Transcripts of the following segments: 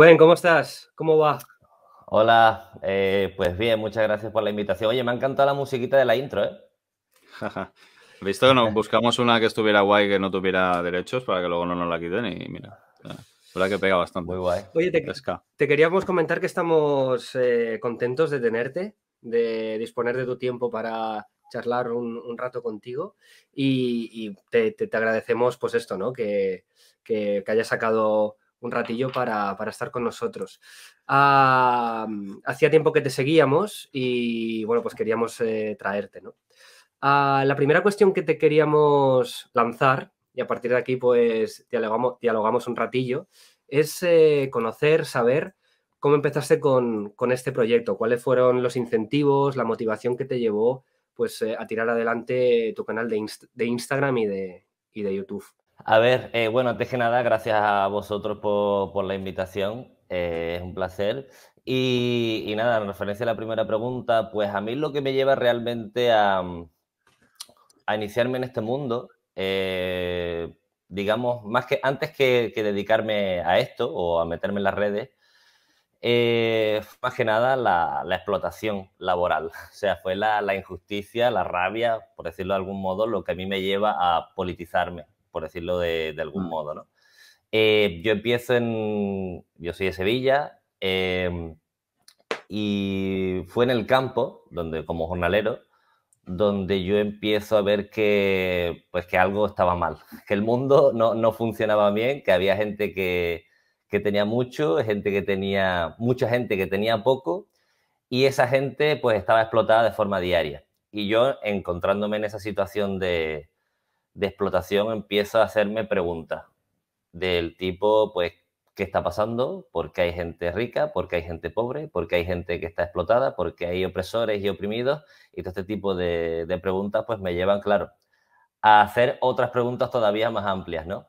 Rubén, ¿cómo estás? ¿Cómo va? Hola, pues bien, muchas gracias por la invitación. Oye, me ha encantado la musiquita de la intro, ¿eh? Jaja. Visto que nos buscamos una que estuviera guay, que no tuviera derechos, para que luego no nos la quiten y mira, la verdad que pega bastante. Muy guay. Oye, Fresca. te queríamos comentar que estamos contentos de tenerte, de disponer de tu tiempo para charlar un rato contigo y te agradecemos pues esto, ¿no? Que hayas sacado un ratillo para estar con nosotros. Hacía tiempo que te seguíamos y bueno, pues queríamos traerte, ¿no? La primera cuestión que te queríamos lanzar, y a partir de aquí pues dialogamos un ratillo, es conocer, saber cómo empezaste con este proyecto, cuáles fueron los incentivos, la motivación que te llevó pues, a tirar adelante tu canal de Instagram y de YouTube. A ver, bueno, antes que nada, gracias a vosotros por la invitación, es un placer. Y nada, en referencia a la primera pregunta, pues a mí lo que me lleva realmente a iniciarme en este mundo, digamos, más que antes que dedicarme a esto o a meterme en las redes, más que nada la explotación laboral. O sea, fue la injusticia, la rabia, por decirlo de algún modo, lo que a mí me lleva a politizarme, por decirlo de algún modo, ¿no? Yo soy de Sevilla, y fue en el campo, donde, como jornalero, donde yo empiezo a ver pues, que algo estaba mal, que el mundo no funcionaba bien, que había gente que tenía mucho, mucha gente que tenía poco, y esa gente pues estaba explotada de forma diaria. Y yo, encontrándome en esa situación de explotación, empiezo a hacerme preguntas del tipo, pues, ¿qué está pasando? ¿Por qué hay gente rica? ¿Por qué hay gente pobre? ¿Por qué hay gente que está explotada? ¿Por qué hay opresores y oprimidos? Y todo este tipo de preguntas, pues, me llevan, claro, a hacer otras preguntas todavía más amplias, ¿no?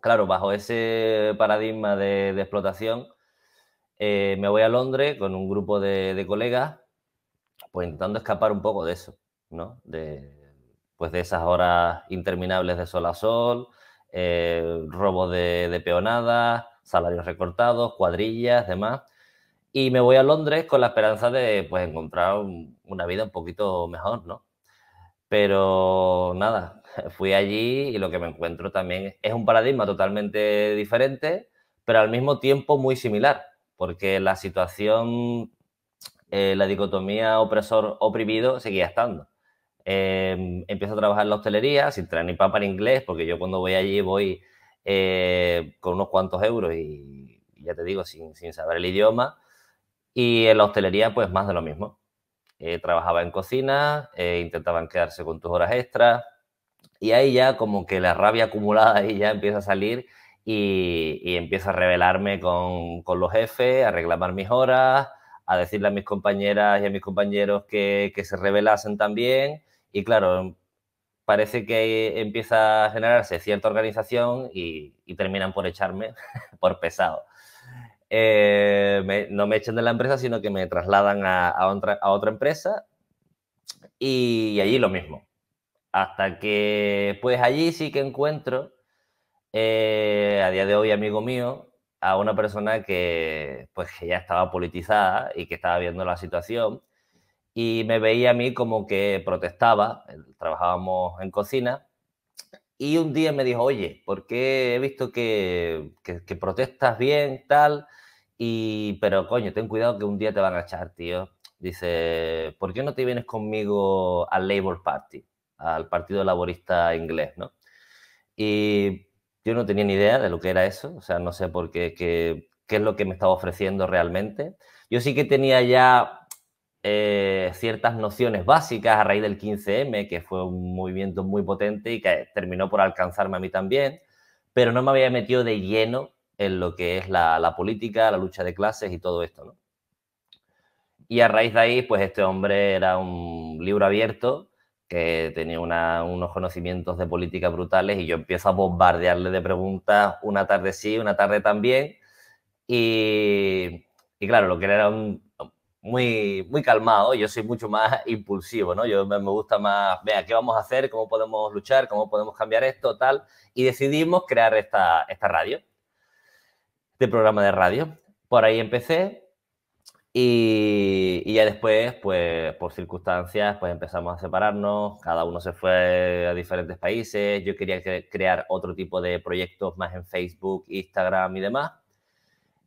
Claro, bajo ese paradigma de explotación, me voy a Londres con un grupo de colegas, pues intentando escapar un poco de eso, ¿no? Pues de esas horas interminables de sol a sol, robo de peonadas, salarios recortados, cuadrillas, demás. Y me voy a Londres con la esperanza de pues, encontrar una vida un poquito mejor, ¿no? Pero nada, fui allí y lo que me encuentro también es un paradigma totalmente diferente, pero al mismo tiempo muy similar, porque la situación, la dicotomía opresor-oprimido seguía estando. Empiezo a trabajar en la hostelería sin tener ni papa ni inglés, porque yo cuando voy allí voy con unos cuantos euros y ya te digo, sin saber el idioma. Y en la hostelería, pues más de lo mismo. Trabajaba en cocina, intentaban quedarse con tus horas extras y ahí ya como que la rabia acumulada ahí ya empieza a salir y empiezo a rebelarme con los jefes, a reclamar mis horas, a decirle a mis compañeras y a mis compañeros que se rebelasen también y claro, parece que empieza a generarse cierta organización y terminan por echarme por pesado. No me echan de la empresa, sino que me trasladan a otra empresa y allí lo mismo. Hasta que, pues allí sí que encuentro, a día de hoy, amigo mío, a una persona pues, que ya estaba politizada y que estaba viendo la situación y me veía a mí como que protestaba, trabajábamos en cocina, y un día me dijo, oye, ¿por qué he visto que protestas bien, tal? Pero coño, ten cuidado que un día te van a echar, tío. Dice, ¿por qué no te vienes conmigo al Labour Party, al Partido Laborista Inglés, ¿no? Y yo no tenía ni idea de lo que era eso, o sea, no sé por qué es lo que me estaba ofreciendo realmente. Yo sí que tenía ya ciertas nociones básicas a raíz del 15M, que fue un movimiento muy potente y que terminó por alcanzarme a mí también, pero no me había metido de lleno en lo que es la política, la lucha de clases y todo esto, ¿no? Y a raíz de ahí, pues este hombre era un libro abierto que tenía unos conocimientos de política brutales y yo empiezo a bombardearle de preguntas una tarde sí, una tarde también. Y claro, lo que era muy calmado, yo soy mucho más impulsivo, ¿no? Yo me gusta más, vea, ¿qué vamos a hacer? ¿Cómo podemos luchar? ¿Cómo podemos cambiar esto? Tal. Y decidimos crear esta radio, este programa de radio. por ahí empecé. Y ya después, pues por circunstancias, pues empezamos a separarnos, cada uno se fue a diferentes países, yo quería crear otro tipo de proyectos más en Facebook, Instagram y demás.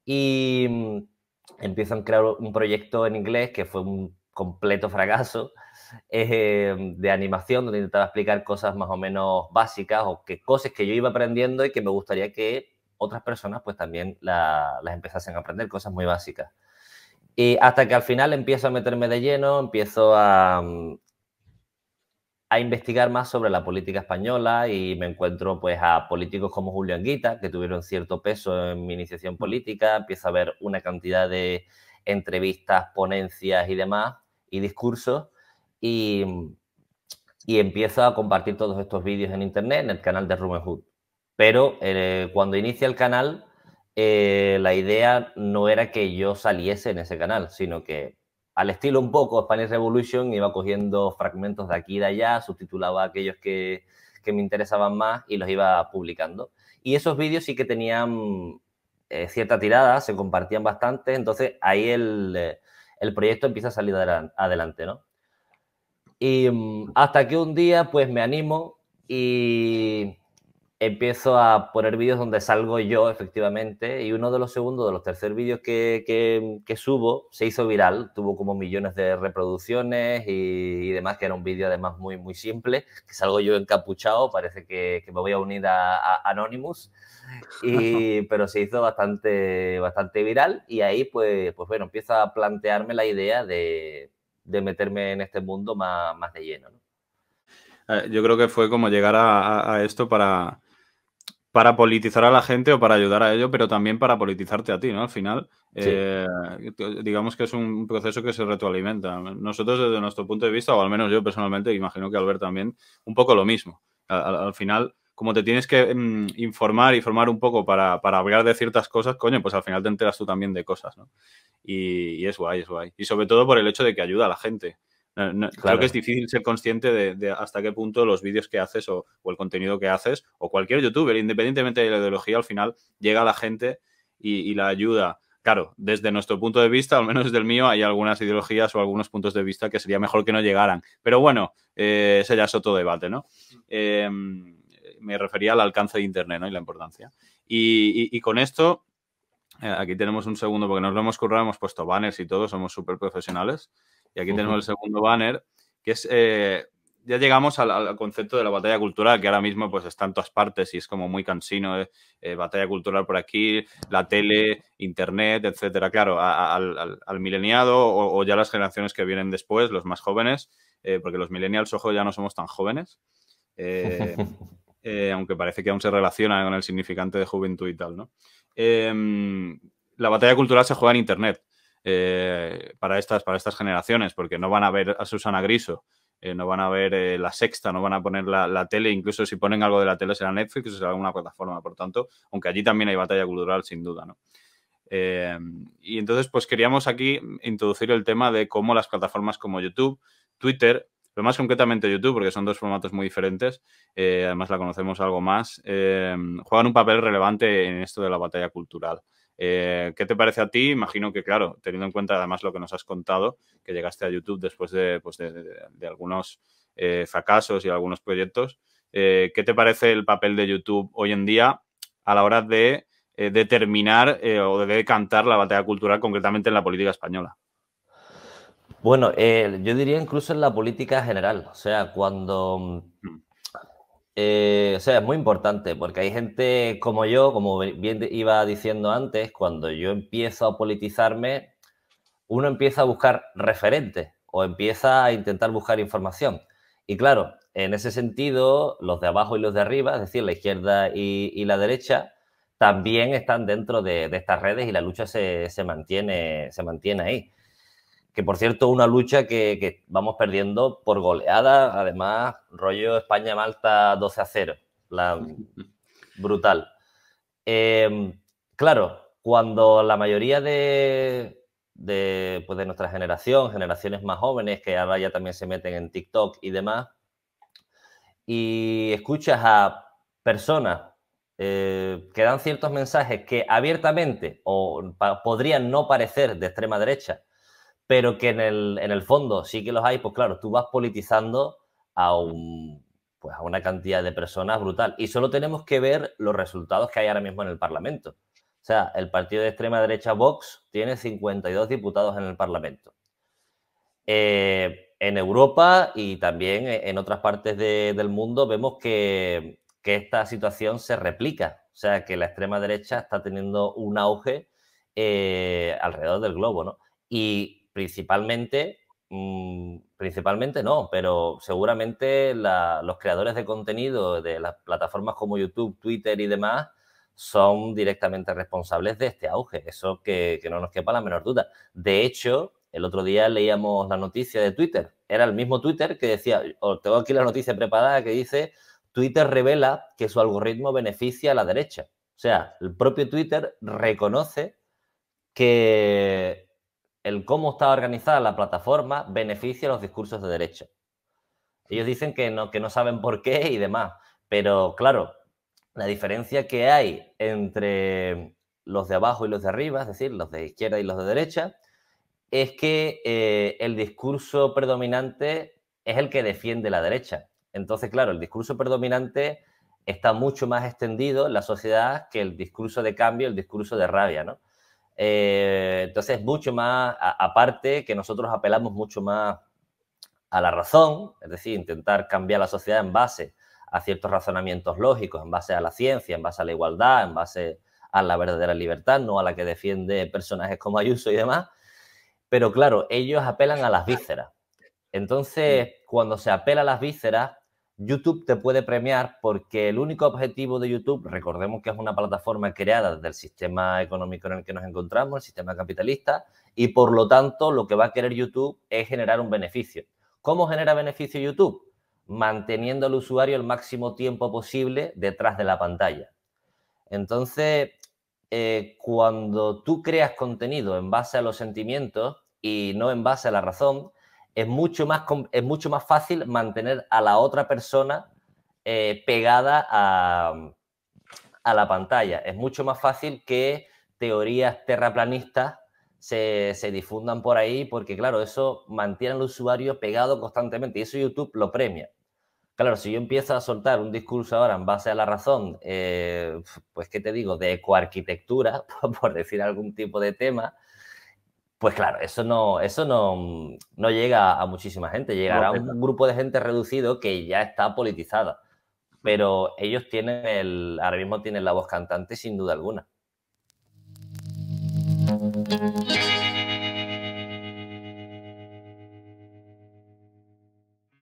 Y empiezo a crear un proyecto en inglés que fue un completo fracaso, de animación, donde intentaba explicar cosas más o menos básicas o que cosas que yo iba aprendiendo y que me gustaría que otras personas pues también las empezasen a aprender, cosas muy básicas. Y hasta que al final empiezo a meterme de lleno, empiezo a investigar más sobre la política española y me encuentro pues a políticos como Julio Anguita, que tuvieron cierto peso en mi iniciación política, empiezo a ver una cantidad de entrevistas, ponencias y demás, y discursos, y empiezo a compartir todos estos vídeos en internet, en el canal de Robin Hood. Pero cuando inicia el canal, la idea no era que yo saliese en ese canal, sino que al estilo un poco Spanish Revolution iba cogiendo fragmentos de aquí y de allá, subtitulaba aquellos que me interesaban más y los iba publicando. Y esos vídeos sí que tenían cierta tirada, se compartían bastante, entonces ahí el proyecto empieza a salir adelante, ¿no? Y hasta que un día pues me animo y empiezo a poner vídeos donde salgo yo, efectivamente, y uno de los segundos, de los terceros vídeos que subo se hizo viral, tuvo como millones de reproducciones y demás, que era un vídeo además muy, muy simple, que salgo yo encapuchado, parece que me voy a unir a Anonymous, pero se hizo bastante viral y ahí pues bueno, empiezo a plantearme la idea de meterme en este mundo más de lleno, ¿no? Yo creo que fue como llegar a esto para politizar a la gente o para ayudar a ello, pero también para politizarte a ti, ¿no? Al final, Sí. digamos que es un proceso que se retroalimenta. Nosotros, desde nuestro punto de vista, o al menos yo personalmente, imagino que Albert también, un poco lo mismo. Al final, como te tienes que informar y formar un poco para hablar de ciertas cosas, coño, pues al final te enteras tú también de cosas, ¿no? Y es guay, es guay. Y sobre todo por el hecho de que ayuda a la gente. Claro. Creo que es difícil ser consciente de hasta qué punto los vídeos que haces o el contenido que haces o cualquier youtuber, independientemente de la ideología, al final llega a la gente y la ayuda. Claro, desde nuestro punto de vista, al menos desde el mío, hay algunas ideologías o algunos puntos de vista que sería mejor que no llegaran. Pero bueno, ese ya es otro debate, ¿no? Me refería al alcance de Internet, ¿no? Y la importancia. Y con esto, aquí tenemos un segundo, porque nos lo hemos currado, hemos puesto banners y todo, somos súper profesionales. Y aquí tenemos el segundo banner, que es, ya llegamos al concepto de la batalla cultural, que ahora mismo pues está en todas partes y es como muy cansino, batalla cultural por aquí, la tele, internet, etcétera. Claro, al mileniado o ya las generaciones que vienen después, los más jóvenes, porque los millennials, ojo, ya no somos tan jóvenes, aunque parece que aún se relaciona con el significante de juventud y tal, ¿no? La batalla cultural se juega en internet. Para estas generaciones, porque no van a ver a Susana Griso, no van a ver La Sexta, no van a poner la tele, incluso si ponen algo de la tele será Netflix o será alguna plataforma, por tanto, aunque allí también hay batalla cultural, sin duda, ¿no? Y entonces, pues queríamos aquí introducir el tema de cómo las plataformas como YouTube, Twitter, pero más concretamente YouTube, porque son dos formatos muy diferentes, además la conocemos algo más, juegan un papel relevante en esto de la batalla cultural. ¿Qué te parece a ti? Imagino que, claro, teniendo en cuenta además lo que nos has contado, que llegaste a YouTube después de algunos fracasos y algunos proyectos, ¿qué te parece el papel de YouTube hoy en día a la hora de determinar o de decantar la batalla cultural concretamente en la política española? Bueno, yo diría incluso en la política general, o sea, cuando... o sea, es muy importante porque hay gente como yo, como bien iba diciendo antes, cuando yo empiezo a politizarme, uno empieza a buscar referentes o empieza a intentar buscar información. Y claro, en ese sentido, los de abajo y los de arriba, es decir, la izquierda y la derecha, también están dentro de estas redes y la lucha se mantiene ahí. Que, por cierto, una lucha que vamos perdiendo por goleada, además, rollo España-Malta 12-0, brutal. Claro, cuando la mayoría de nuestra generación, generaciones más jóvenes, que ahora ya también se meten en TikTok y demás, y escuchas a personas dan ciertos mensajes que abiertamente o podrían no parecer de extrema derecha, pero que en el fondo sí que los hay, pues claro, tú vas politizando pues a una cantidad de personas brutal. Y solo tenemos que ver los resultados que hay ahora mismo en el Parlamento. O sea, el partido de extrema derecha Vox tiene 52 diputados en el Parlamento. En Europa y también en otras partes del mundo vemos que esta situación se replica. O sea, que la extrema derecha está teniendo un auge alrededor del globo, ¿no? Y principalmente no, pero seguramente los creadores de contenido de las plataformas como YouTube, Twitter y demás son directamente responsables de este auge. Eso que no nos quepa la menor duda. De hecho, el otro día leíamos la noticia de Twitter. Era el mismo Twitter que decía, tengo aquí la noticia preparada que dice, Twitter revela que su algoritmo beneficia a la derecha. O sea, el propio Twitter reconoce que el cómo está organizada la plataforma beneficia a los discursos de derecha. Ellos dicen que no saben por qué y demás, pero claro, la diferencia que hay entre los de abajo y los de arriba, es decir, los de izquierda y los de derecha, es que el discurso predominante es el que defiende la derecha. Entonces, claro, el discurso predominante está mucho más extendido en la sociedad que el discurso de cambio, el discurso de rabia, ¿no? Entonces, mucho más, aparte que nosotros apelamos mucho más a la razón, es decir, intentar cambiar la sociedad en base a ciertos razonamientos lógicos, en base a la ciencia, en base a la igualdad, en base a la verdadera libertad, no a la que defiende personajes como Ayuso y demás. Pero claro, ellos apelan a las vísceras. Entonces, cuando se apela a las vísceras, YouTube te puede premiar porque el único objetivo de YouTube, recordemos que es una plataforma creada desde el sistema económico en el que nos encontramos, el sistema capitalista, y por lo tanto lo que va a querer YouTube es generar un beneficio. ¿Cómo genera beneficio YouTube? Manteniendo al usuario el máximo tiempo posible detrás de la pantalla. Entonces, cuando tú creas contenido en base a los sentimientos y no en base a la razón, es mucho más fácil mantener a la otra persona pegada a la pantalla. Es mucho más fácil que teorías terraplanistas se difundan por ahí porque, claro, eso mantiene al usuario pegado constantemente y eso YouTube lo premia. Claro, si yo empiezo a soltar un discurso ahora en base a la razón, pues, ¿qué te digo?, de ecoarquitectura, por decir algún tipo de tema, pues claro, eso no llega a muchísima gente, llegará a un grupo de gente reducido que ya está politizada, pero ellos ahora mismo tienen la voz cantante sin duda alguna.